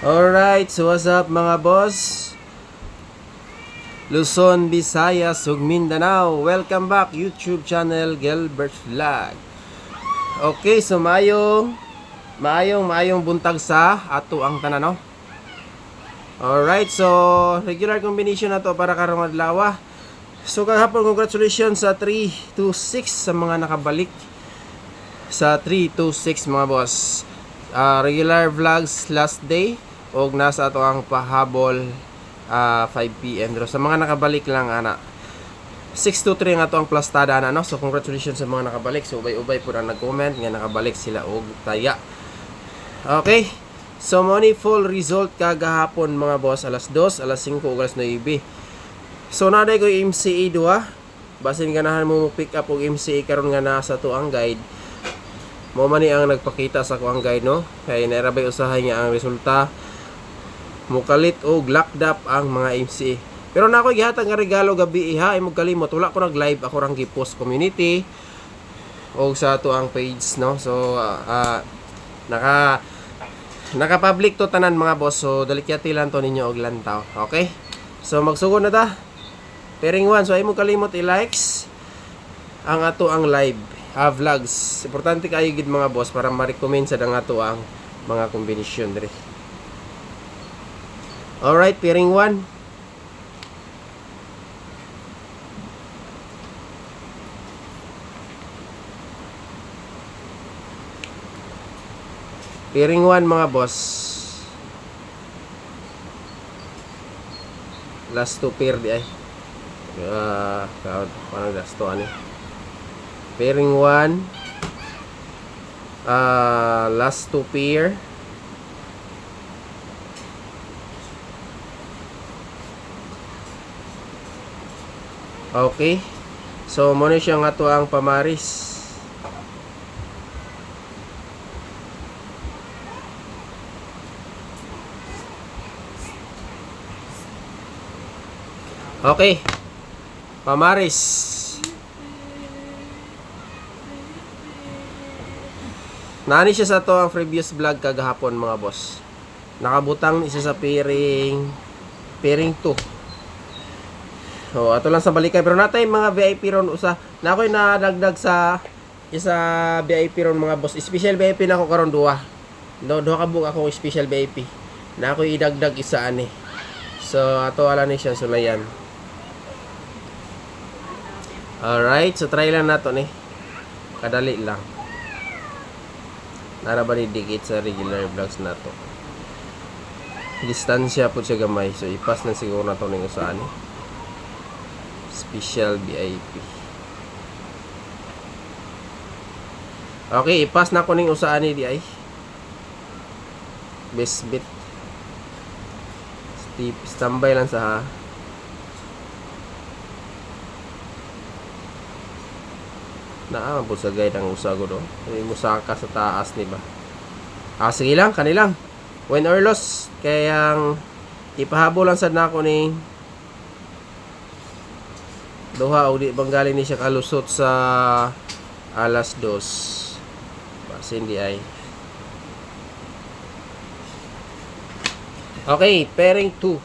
Alright, so what's up mga boss? Luzon, Visayas, ug Mindanao. Welcome back YouTube channel Gilbert Vlog. Okay, so maayong buntag sa ato ang tanan, no? Alright, so regular combination na to para karong adlaw. So kahapon, congratulations sa 3-6 sa mga nakabalik sa 3-6 mga boss. Regular vlogs last day og nasa ato ang pahabol 5 PM. Pero sa mga nakabalik lang ana 6-3 nga ato ang plastada na, no? So congratulations sa mga nakabalik. So ubay-ubay po ang nag-comment nga nakabalik sila og taya. Okay. So money full result kagahapon mga boss, alas 2, alas 5 ug alas 9. So naday ko MCA duha. Basin ganahan mo pick up og MCA karon nga nasa to ang guide. Mo man ni ang nagpakita sa kuang guide, no? Kay nairabay usahay nga ang resulta mukalit og locked up ang mga MCA. Pero na ako gihatag nga regalo gabi iha, imong kalimot wala ko nag-live, ako rang gi-post community og sa ato ang page, no? So naka-public to tanan mga boss. So dalikyati lang to ninyo og lantaw. Okay? So magsugod na ta. Pairing 1, so imong kalimot i-likes ang ato ang live vlogs. Importante kayo gid mga boss para ma-recommend sa dang ato ang mga kombinasyon diri. Alright, pairing 1. Pairing 1 mga boss. Last 2 pair di ay. Parang last 2 ani. Pairing 1. Last 2 pair. Okay. So mo na siya nga to ang pamaris. Okay. Pamaris. Nani siya sa to ang previous vlog kagahapon mga boss. Nakabutang isa sa pairing 2. So ato lang sa balikay, pero natay mga VIP ron usa. Na ako'y nadagdag sa isa VIP ron mga boss. Special VIP na ako karon duha. Duha ka book ako special VIP. Na ako'y idagdag isa ani. So ato ala ni siya sulayan. Alright, so try lang nato ni. Kadali lang. Nara ba ni dikit sa regular vlogs nato. Distansya po siya gamay. So ipas na siguro nato ning usa ani. Special VIP. Okay, ipas na ko ning usa ani di ay. Best bit. Standby lang sa ha. Naa po sa guide ang usago do. May musaka sa taas ni ba. Sige lang, kanilang. Win or loss, kayang ipahabol lang sad nako ni duha o di bang galing ni siya kalusot sa alas 2. Basin di ay. Okay, pairing 2.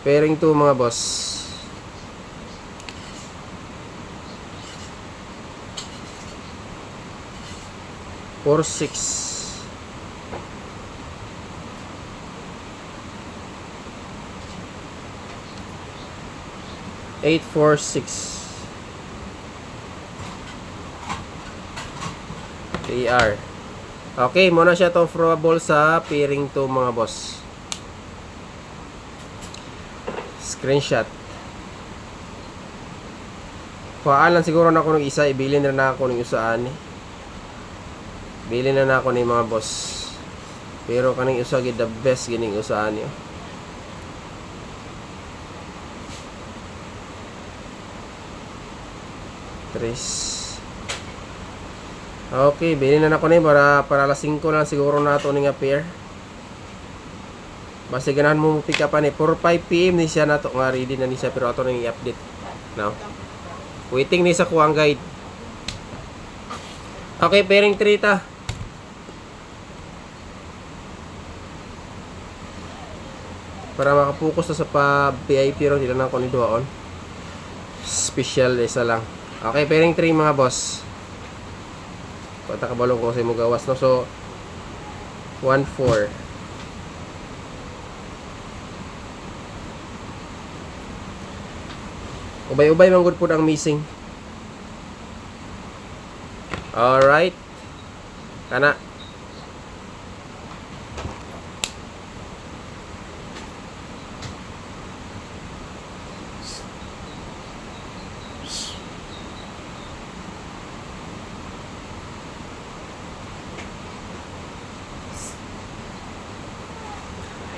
Pairing 2 mga boss. Or 6. 8-4-6 AR. Okay, muna siya to throwable sa pairing 2 mga boss. Screenshot. Kuhaan siguro na ako ng isa, ibilin na ako ng usaan. Bilin na ako ni mga boss. Pero kaning usa gid the best gining usaan niyo. Okay, bilhin na ako ni para alas 5 lang siguro na ito nga pair. Basta ganahan mo pick up ni 4-5 PM ni siya na to nga ready na ni siya, pero ato nang i-update. Now, waiting ni sa kuang guide. Okay, pairing 3 ta. Para makapokus na sa pa-VIP ron, hindi lang ako ni Duaon. Special isa lang. Okay, pairing 3 mga boss. Patakabalong ko sa mo gawas, no? So, 1-4. Ubay-ubay man gud pud ang missing. Alright. Kana.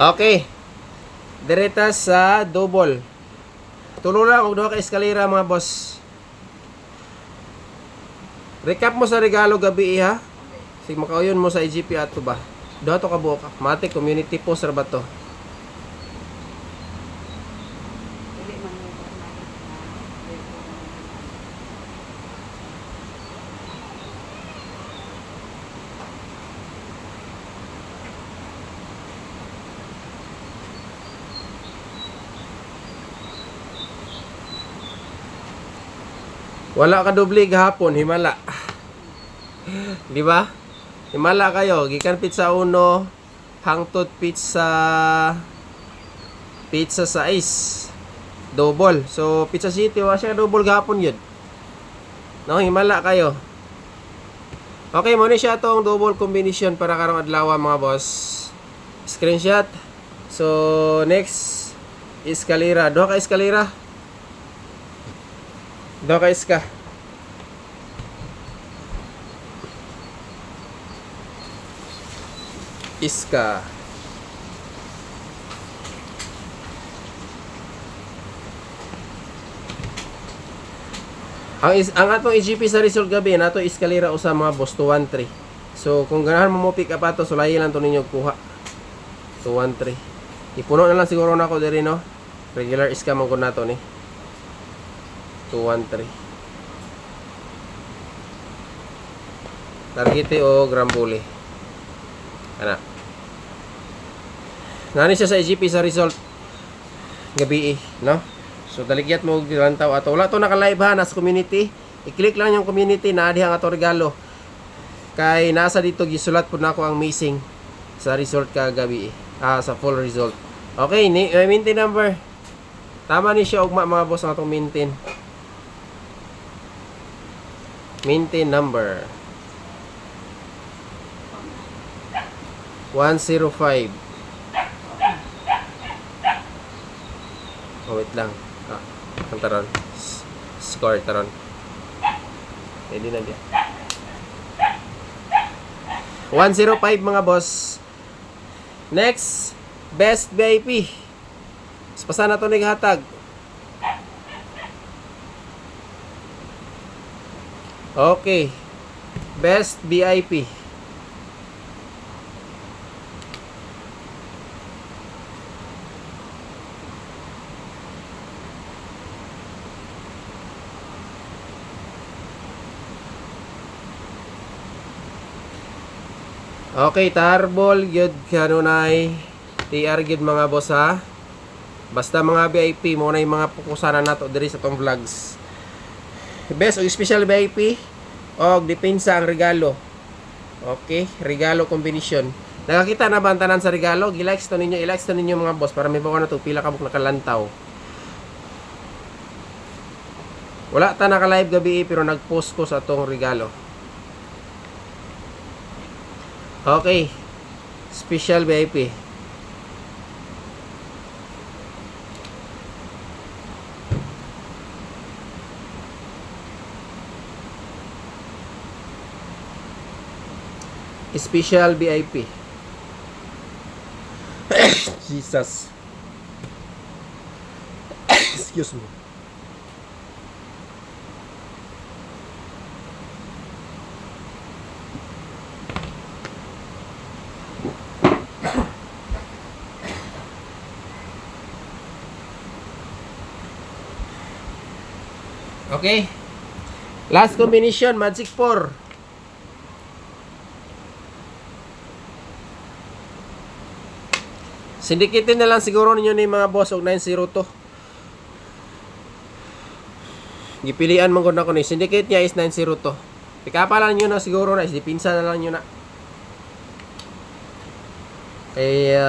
Okay. Direta sa double. Tulo lang og duha ka eskalera mga boss. Recap mo sa regalo gabi ha. Sig makauyon mo sa IGP ato ba. Duha to ka buok. Matic community post ra ba to? Wala ka doble gahapon, himala. Di ba? Himala kayo, gikan pizza 1, hangtod pizza sa ice. Double. So Pizza City wa siya double gahapon yun. No, himala kayo. Okay, mo ni siya tong double combination para karong adlaw mga boss. Screenshot. So next eskalera, duha ka eskalera. Duha ka iska. Iska. Ang atong EGP sa result gabi nato eskalera usa mga boss 213. So kung ganahan mo mo pick up ato sulayi lang to ninyo kuha. 213. Ipuno na lang siguro nako diri no. Regular iska man gud nato ni. 213. Targete o Grambuli. Ana. Nani siya sa EGP sa result gabi no? So daligyat mo gilantaw ato. Wala to naka-live ha nas community. I-click lang yung community na adihang ato regalo. Kay nasa dito gisulat pud nako ang missing sa result kagabi. Sa full result. Okay, maintain number. Tama ni siya ugma mga boss ang atong maintain. Maintain number 105. Oh, wait lang. Ang taron. Score taron. Pwede na diyan. 105 mga boss. Next, best VIP. Pasa na to naghatag. Okay. Best VIP. Okay, tarbol gyud kanunay TR gyud mga boss ha. Basta mga VIP mo na yung mga pukusanan nato diri sa tong vlogs. Best o special VIP o depensa ang regalo. Okay, regalo combination. Nakakita na ba ang tanan sa regalo? I-likes to ninyo mga boss para may bawa na to pila ka buk nakalantaw. Wala ta naka-live gabi pero nag-post ko sa tong regalo. Okay. Special VIP. Special VIP. Jesus. Excuse me. Okay. Last combination, Magic 4. Sindikitin na lang siguro ninyo ni mga boss og 902. Gipilian mo gud na ko ni syndicate niya is 902. Pikapalan nyo na siguro na, dipinsa na lang nyo na.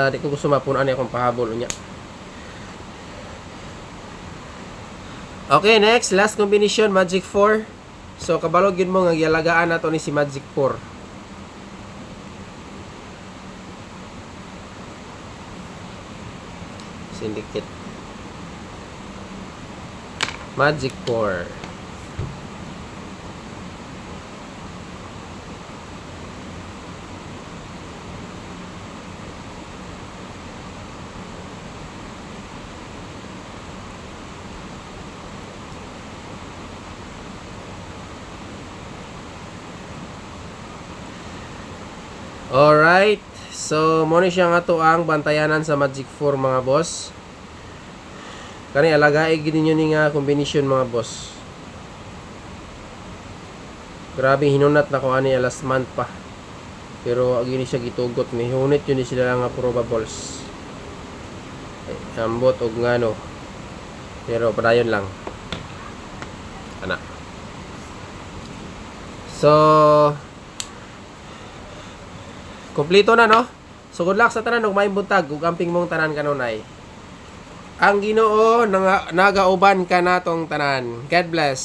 Di ko gusto mapunan niya kung pahabol niya. Okay, next, last combination, Magic 4. So, kabalogin mo nga gialagaan na to ni si Magic 4. Syndicate. Magic 4. Alright, so mo ni siya nga to ang bantayanan sa Magic 4 mga boss. Kani alagae gid ninyo ni nga combination mga boss. Grabe hinunat na ko ani last month pa. Pero gini siya gitugot ni hunit yun ni sila nga probables. Ambot og ngano. Pero padayon lang. Ana. So kompleto na no. So good luck sa tanan ug maayong buntag ug amping mong tanan kanunay. Ang Ginoo nagauban ka natong tanan. God bless.